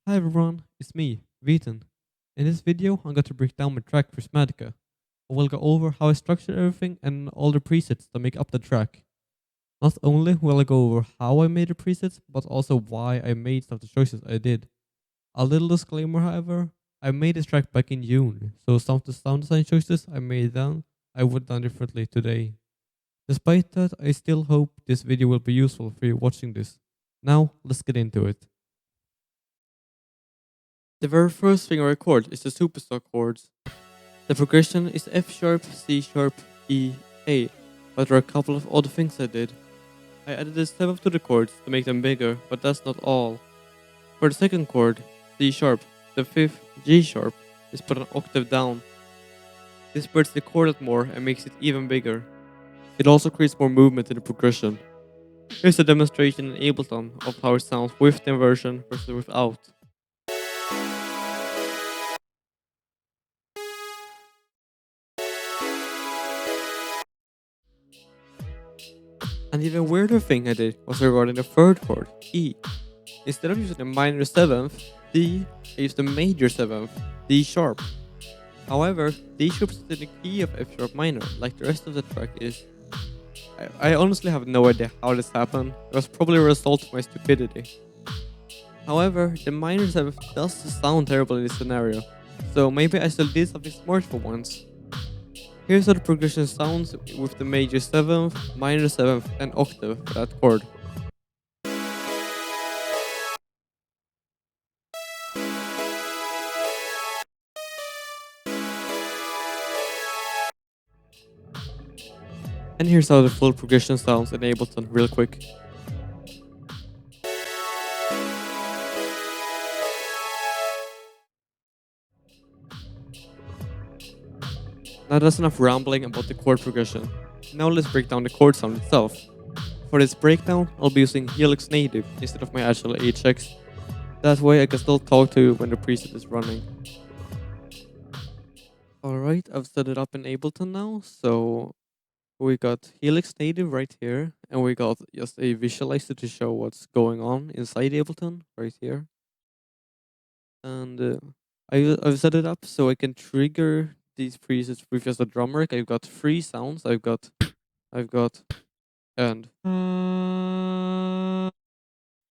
Hi everyone, it's me, vtin. In this video, I'm going to break down my track Prismatica. I will go over how I structured everything and all the presets that make up the track. Not only will I go over how I made the presets, but also why I made some of the choices I did. A little disclaimer however, I made this track back in June, so some of the sound design choices I made then, I would have done differently today. Despite that, I still hope this video will be useful for you watching this. Now, let's get into it. The very first thing I record is the superstar chords. The progression is F sharp, C sharp, E, A, but there are a couple of odd things I did. I added a 7th to the chords to make them bigger, but that's not all. For the second chord, C sharp, the 5th, G sharp, is put an octave down. This spreads the chord out more and makes it even bigger. It also creates more movement in the progression. Here's a demonstration in Ableton of how it sounds with the inversion versus without. An even weirder thing I did was regarding the third chord, E. Instead of using the minor 7th, D, I used the major 7th, D sharp. However, D sharp is in the key of F sharp minor, like the rest of the track is. I honestly have no idea how this happened, it was probably a result of my stupidity. However, the minor 7th does sound terrible in this scenario, so maybe I still did something smart for once. Here's how the progression sounds with the major 7th, minor 7th, and octave for that chord. And here's how the full progression sounds in Ableton real quick. Now that's enough rambling about the chord progression. Now let's break down the chord sound itself. For this breakdown, I'll be using Helix Native instead of my actual HX. That way I can still talk to you when the preset is running. Alright, I've set it up in Ableton now, so we got Helix Native right here, and we got just a visualizer to show what's going on inside Ableton right here. And I've set it up so I can trigger these presets with just a drum rack. I've got three sounds. I've got and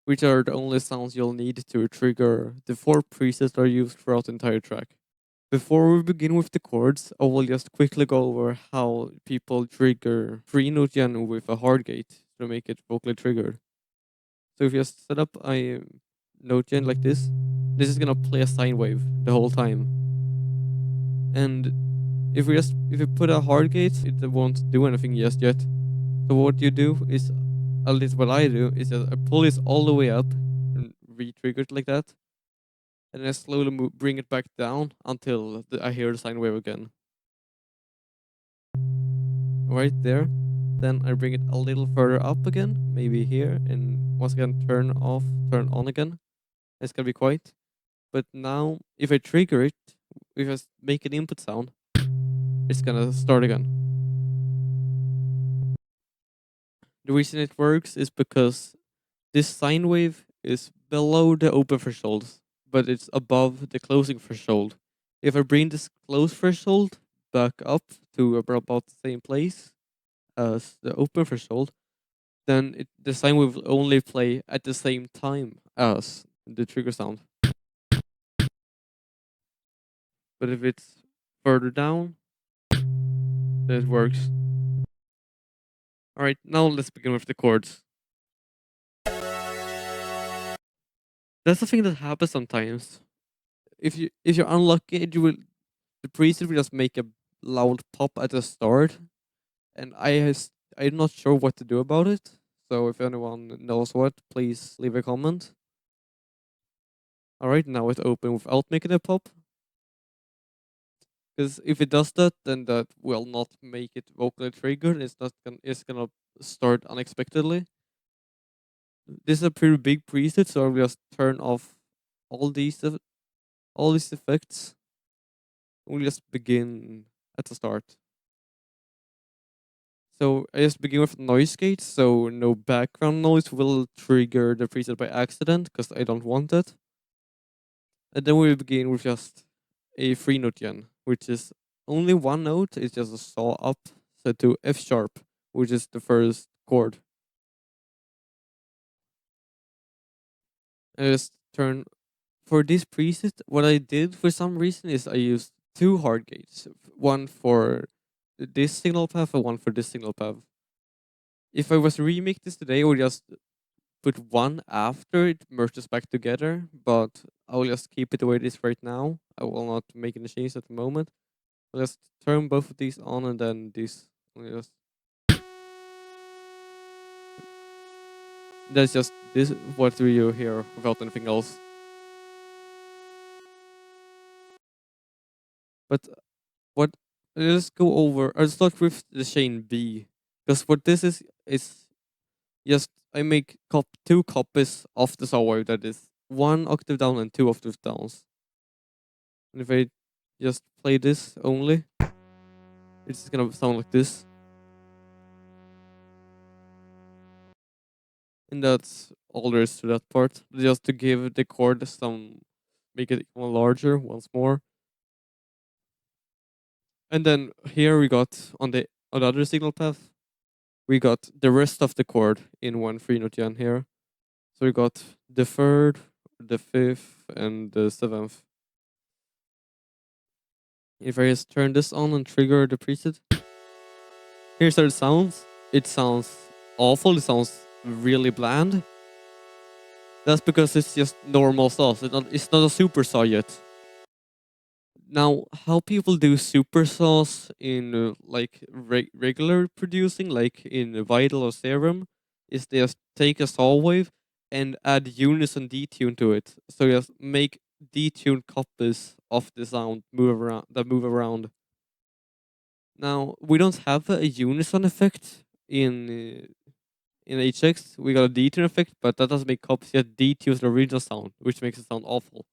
which are the only sounds you'll need to trigger the four presets that are used throughout the entire track. Before we begin with the chords, I will just quickly go over how people trigger free note gen with a hard gate to make it vocally triggered. So if you just set up a note gen like this is gonna play a sine wave the whole time. And if you put a hard gate, it won't do anything just yet. So what you do is, at least what I do, is that I pull this all the way up and re-trigger it like that, and then I slowly bring it back down until I hear the sine wave again. Right there. Then I bring it a little further up again, maybe here, and once again turn off, turn on again. It's gonna be quiet. But now, if I trigger it, if I make an input sound, it's gonna start again. The reason it works is because this sine wave is below the open threshold, but it's above the closing threshold. If I bring this close threshold back up to about the same place as the open threshold, then the sine wave will only play at the same time as the trigger sound. But if it's further down, then it works. Alright, now let's begin with the chords. That's the thing that happens sometimes. If you're unlucky, the preset will just make a loud pop at the start, and I'm not sure what to do about it. So if anyone knows what, please leave a comment. Alright, now it's open without making a pop. Because if it does that, then that will not make it vocally triggered. It's gonna start unexpectedly. This is a pretty big preset, so I'll just turn off all these all these effects. We'll just begin at the start. So I just begin with noise gate, so no background noise will trigger the preset by accident, because I don't want it. And then we begin with just a 3-note gen, which is only one note. It's just a saw up set to F sharp, which is the first chord. I just turn for this preset. What I did for some reason is I used two hard gates, one for this signal path and one for this signal path. If I was to remake this today, I would just put one after it merges back together, but I will just keep it the way it is right now. I will not make any changes at the moment. I'll just turn both of these on and then this. Just that's just this what we do here without anything else. But what let's go over. I'll start with the chain B, because what this is just I make two copies of the saw wave that is one octave down and two octave downs. And if I just play this only, it's gonna sound like this. And that's all there is to that part. Just to give the chord some, make it even larger once more. And then here we got on the other signal path, we got the rest of the chord in one 3-note gen here. So we got the third, the fifth, and the seventh. If I just turn this on and trigger the preset, here's how it sounds. It sounds awful. It sounds really bland. That's because it's just normal saws. It's not a super saw yet. Now, how people do super saws in like regular producing, like in Vital or Serum, is they just take a saw wave and add unison detune to it. So just make detuned copies of the sound move around. Now we don't have a unison effect in HX. We got a detune effect, but that doesn't make copies yet detune the original sound, which makes it sound awful.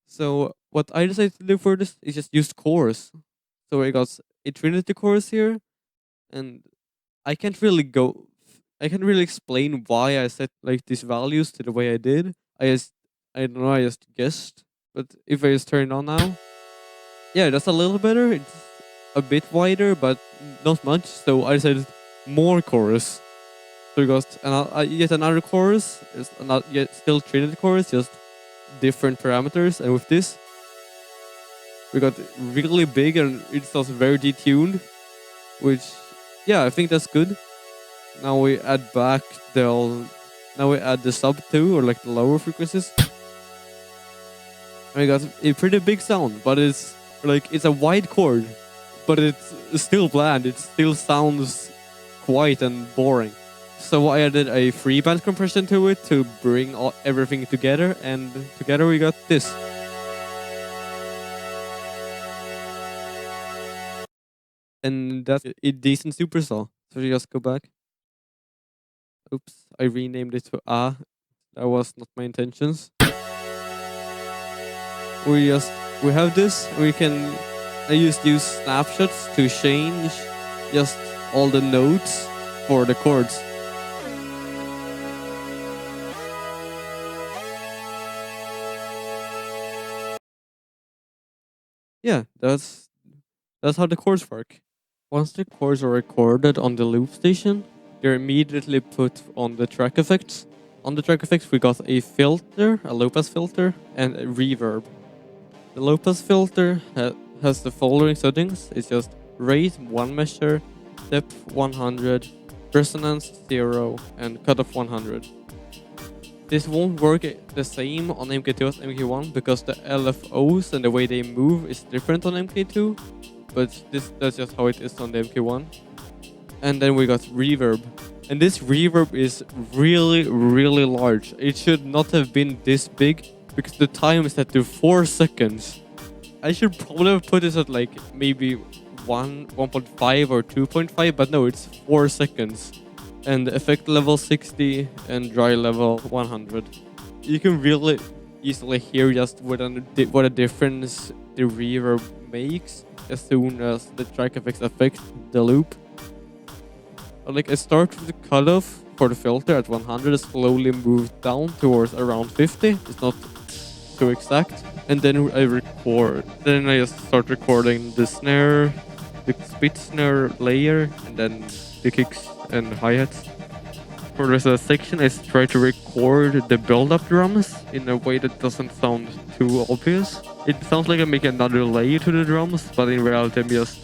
So what I decided to do for this is just use chorus. So I got a Trinity chorus here, and I can't really explain why I set like these values to the way I did. I don't know, I just guessed. But if I just turn it on now, yeah, that's a little better. It's a bit wider, but not much. So I decided more chorus. So we got yet another chorus. It's not yet still Trinity chorus, just different parameters. And with this, we got really big and it sounds very detuned, which, yeah, I think that's good. Now we add back the sub 2 or like the lower frequencies. And we got a pretty big sound, but it's a wide chord, but it's still bland. It still sounds quiet and boring. So I added a 3-band compression to it to bring everything together, and together we got this. And that's a decent super saw. So we just go back. Oops, I renamed it to A. That was not my intentions. We have this. I just use snapshots to change just all the notes for the chords. Yeah, that's how the chords work. Once the chords are recorded on the loop station, they're immediately put on the track effects. On the track effects, we got a filter, a low-pass filter, and a reverb. The low-pass filter has the following settings. It's just rate 1 measure, depth 100, resonance 0, and cutoff 100. This won't work the same on MK2 as MK1 because the LFOs and the way they move is different on MK2, but that's just how it is on the MK1. And then we got reverb. And this reverb is really, really large. It should not have been this big because the time is set to 4 seconds. I should probably have put this at like maybe 1.5 or 2.5, but no, it's 4 seconds. And effect level 60 and dry level 100. You can really easily hear just what a difference the reverb makes as soon as the track effects affect the loop. Like I start with the cutoff for the filter at 100, slowly move down towards around 50. It's not too exact, and then I record. Then I just start recording the snare, the spit snare layer, and then the kicks and hi-hats. For the section, I try to record the build-up drums in a way that doesn't sound too obvious. It sounds like I'm making another layer to the drums, but in reality I'm just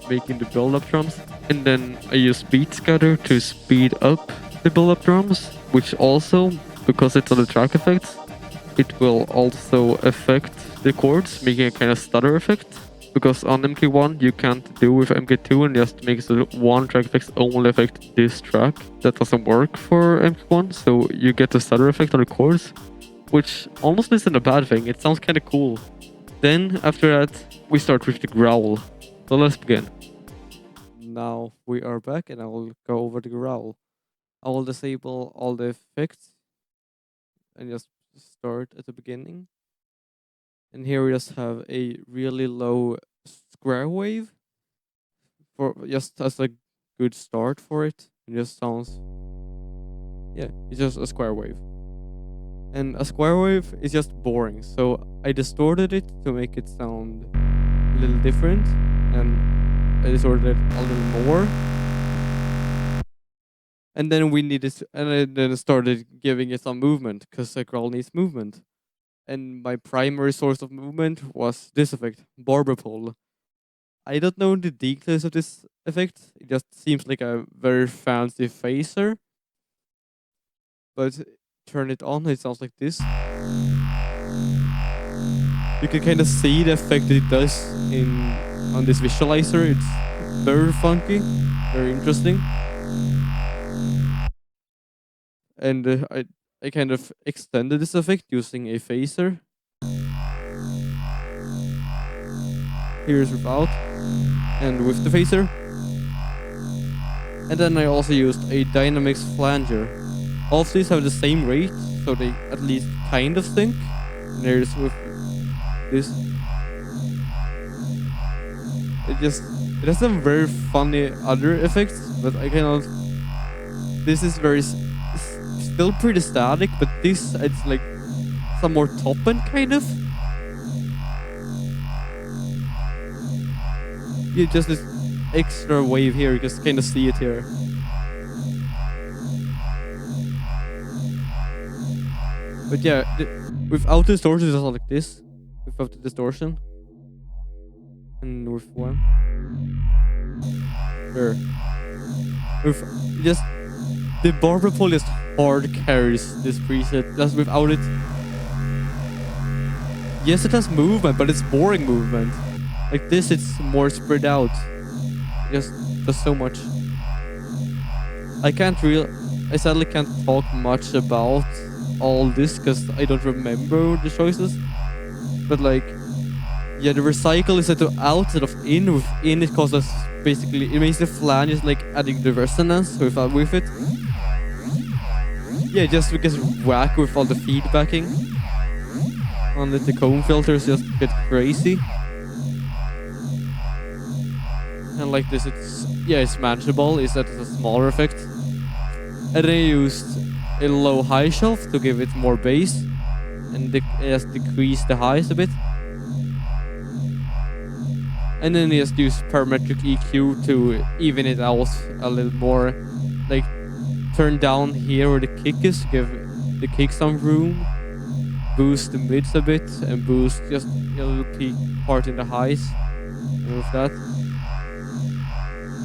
making the build-up drums. And then I use beat scatter to speed up the build-up drums, which also, because it's on the track effects, it will also affect the chords, making a kind of stutter effect. Because on MK1 you can't do with MK2 and just makes the one track effects only affect this track. That doesn't work for MK1, so you get the stutter effect on the chords, which honestly isn't a bad thing. It sounds kind of cool. Then after that we start with the growl. So let's begin. Now we are back and I will go over the growl. I will disable all the effects and just start at the beginning. And here we just have a really low square wave for just as a good start for it. It just sounds, yeah, it's just a square wave. And a square wave is just boring, so I distorted it to make it sound a little different, and I distorted it a little more. And then we needed, and I then started giving it some movement because a growl needs movement. And my primary source of movement was this effect, barber pole. I don't know the details of this effect. It just seems like a very fancy phaser. But turn it on, it sounds like this. You can kind of see the effect that it does on this visualizer. It's very funky, very interesting. And I kind of extended this effect using a phaser. Here's without, and with the phaser. And then I also used a dynamics flanger. All of these have the same rate, so they at least kind of sync. And there's with this. It has some very funny other effects, but I cannot. This is still pretty static, but this it's like some more top end kind of. Yeah, just this extra wave here, you can kind of see it here. But yeah, without the distortion, it's not like this. Without the distortion. And with one. There. With just the barber pole just hard carries this preset. Just without it. Yes, it has movement, but it's boring movement. Like this, it's more spread out. Just does so much. I sadly can't talk much about all this because I don't remember the choices. But like, yeah, the recycle is set to out instead of in. With in, it causes basically, it makes the flange like adding the resonance with it. Yeah, just because whack with all the feedbacking. And the comb filters just get crazy. And like this, it's manageable. It's that it's a smaller effect. And then I used a low high shelf to give it more bass, and just decrease the highs a bit. And then I just use parametric EQ to even it out a little more. Like turn down here where the kick is, give the kick some room, boost the mids a bit, and boost just a little peak part in the highs. And with that,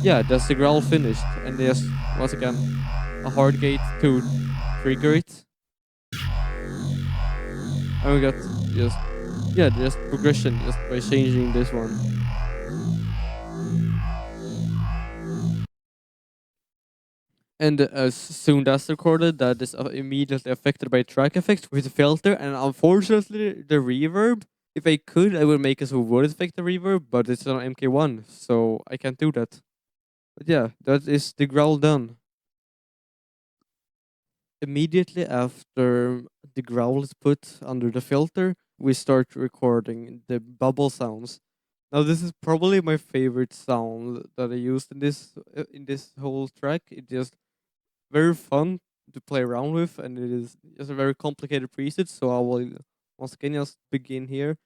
yeah, that's the growl finished. And there's once again a hard gate to trigger it. And we got just progression just by changing this one. And as soon as recorded, that is immediately affected by track effects with the filter, and unfortunately the reverb. If I could, I would make it so it would affect the reverb, but it's on MK1, so I can't do that. But yeah, that is the growl done. Immediately after the growl is put under the filter, we start recording the bubble sounds. Now this is probably my favorite sound that I used in this whole track. It's just very fun to play around with, and it is just a very complicated preset. So I will Once again, just begin here.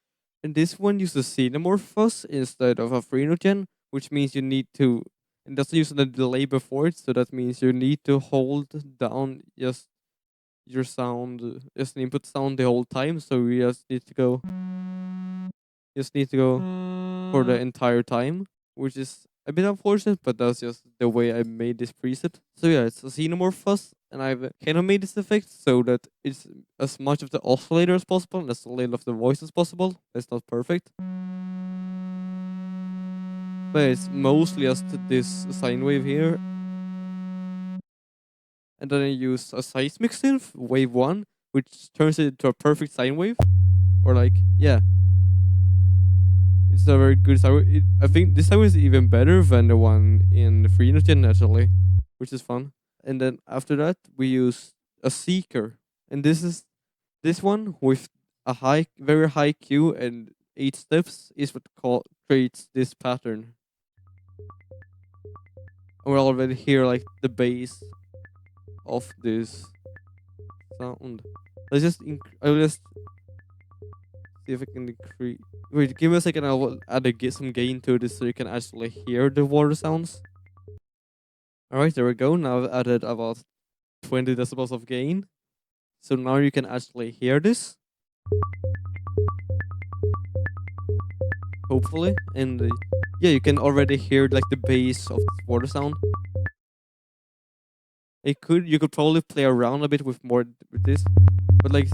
And this one uses xenomorph fuzz instead of a phenogen, which means you need to, and that's using the delay before it, so that means you need to hold down just your sound, just an input sound the whole time. So you just need to go for the entire time, which is a bit unfortunate, but that's just the way I made this preset. So yeah, it's a xenomorph fuzz, and I've kind of made this effect so that it's as much of the oscillator as possible and as little of the voice as possible. It's not perfect, but it's mostly just this sine wave here. And then I use a seismic synth, wave 1, which turns it into a perfect sine wave. Or like, yeah, it's a very good sine wave. I think this sine wave is even better than the one in Freenogen actually, which is fun. And then after that, we use a seeker. And this one with a very high Q and 8 steps is what creates this pattern. And we already hear like the bass of this sound. I will just see if I can increase. Wait, give me a second. I will add some gain to this so you can actually hear the water sounds. Alright, there we go. Now I've added about 20 decibels of gain. So now you can actually hear this. Hopefully. And yeah, you can already hear like the bass of this water sound. You could probably play around a bit with this. But like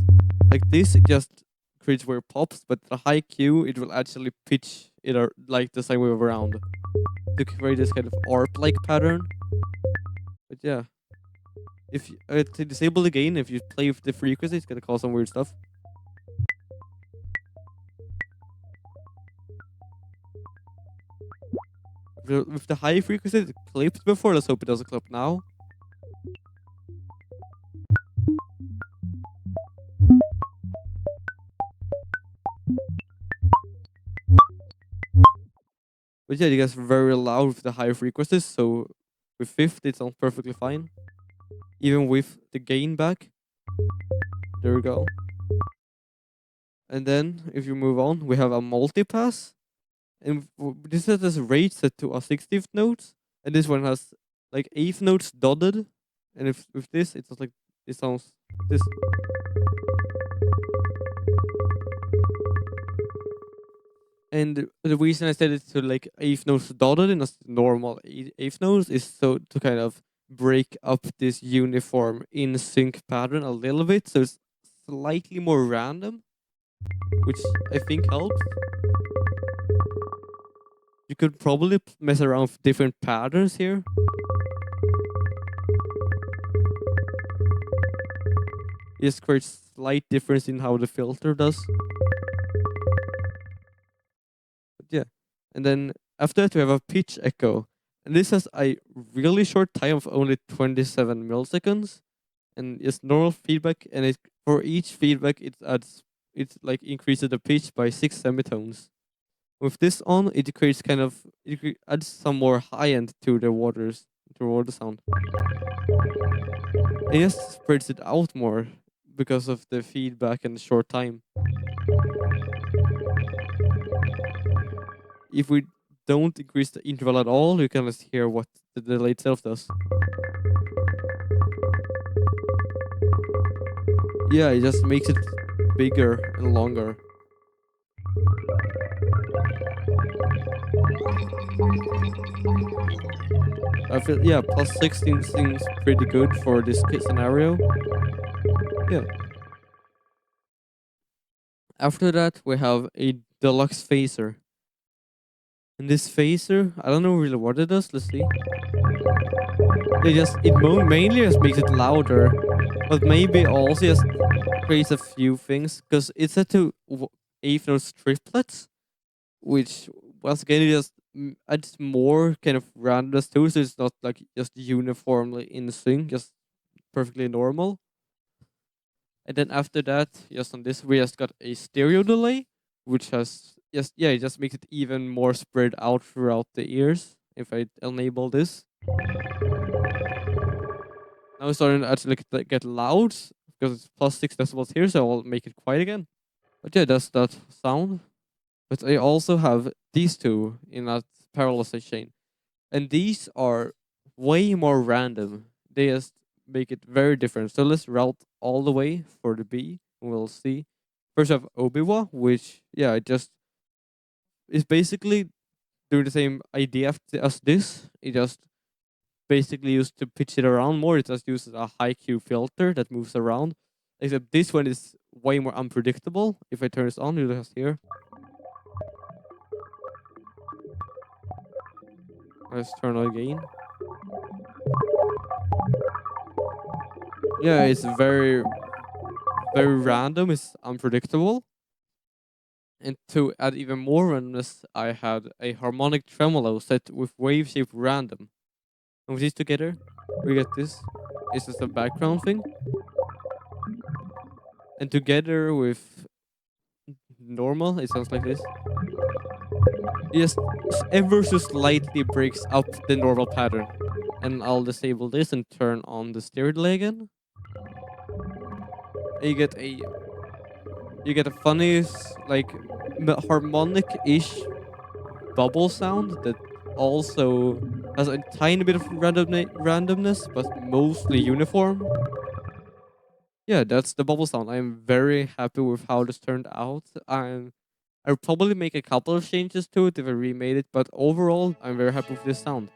this, it just creates where it pops, but the high Q, it will actually pitch it like the same way around to create this kind of ARP-like pattern. But yeah, if to disable the gain, if you play with the frequency, it's gonna cause some weird stuff. With the high frequency, it clipped before. Let's hope it doesn't clip now. But yeah, it gets very loud with the higher frequencies, so with 50 it sounds perfectly fine. Even with the gain back. There we go. And then, if you move on, we have a multipass. And this has this rate set to a 60th note. And this one has like 8th notes dotted. And if with this, it sounds like this. And the reason I set it to like 8th notes dotted in a normal 8th notes is so to kind of break up this uniform in sync pattern a little bit, so it's slightly more random, which I think helps. You could probably mess around with different patterns here. It just creates slight difference in how the filter does. Yeah, and then after that we have a pitch echo, and this has a really short time of only 27 milliseconds, and it's normal feedback, and for each feedback it like increases the pitch by 6 semitones. With this on, it creates adds some more high end to the water sound. It just spreads it out more because of the feedback and the short time. If we don't increase the interval at all, you can just hear what the delay itself does. Yeah, it just makes it bigger and longer. I feel, yeah, plus 16 seems pretty good for this scenario. Yeah. After that, we have a deluxe phaser. And this phaser, I don't know really what it does. Let's see. Mainly just makes it louder, but maybe also just creates a few things because it's set to 8th notes triplets, which once again it just adds more kind of randomness too, so it's not like just uniformly in sync, just perfectly normal. And then after that, just on this, we just got a stereo delay, which has it just makes it even more spread out throughout the ears. If I enable this, now it's starting to actually get loud because it's plus 6 decibels here, so I'll make it quiet again. But yeah, that's that sound. But I also have these two in that parallel chain. And these are way more random. They just make it very different. So let's route all the way for the B, and we'll see. First, I have Obiwa, which yeah, it just is basically doing the same idea as this. It just basically used to pitch it around more. It just uses a high Q filter that moves around. Except this one is way more unpredictable. If I turn this on, you'll just hear. Let's turn on again. Yeah, it's very random. It's unpredictable. And to add even more randomness, I had a harmonic tremolo set with wave shape random. And with these together, we get this. It's just a background thing. And together with normal, it sounds like this. It just ever so slightly breaks up the normal pattern. And I'll disable this and turn on the stereo delay again. And you get a funny like harmonic-ish bubble sound that also has a tiny bit of randomness, but mostly uniform. Yeah, that's the bubble sound. I'm very happy with how this turned out. I'll probably make a couple of changes to it if I remade it, but overall, I'm very happy with this sound.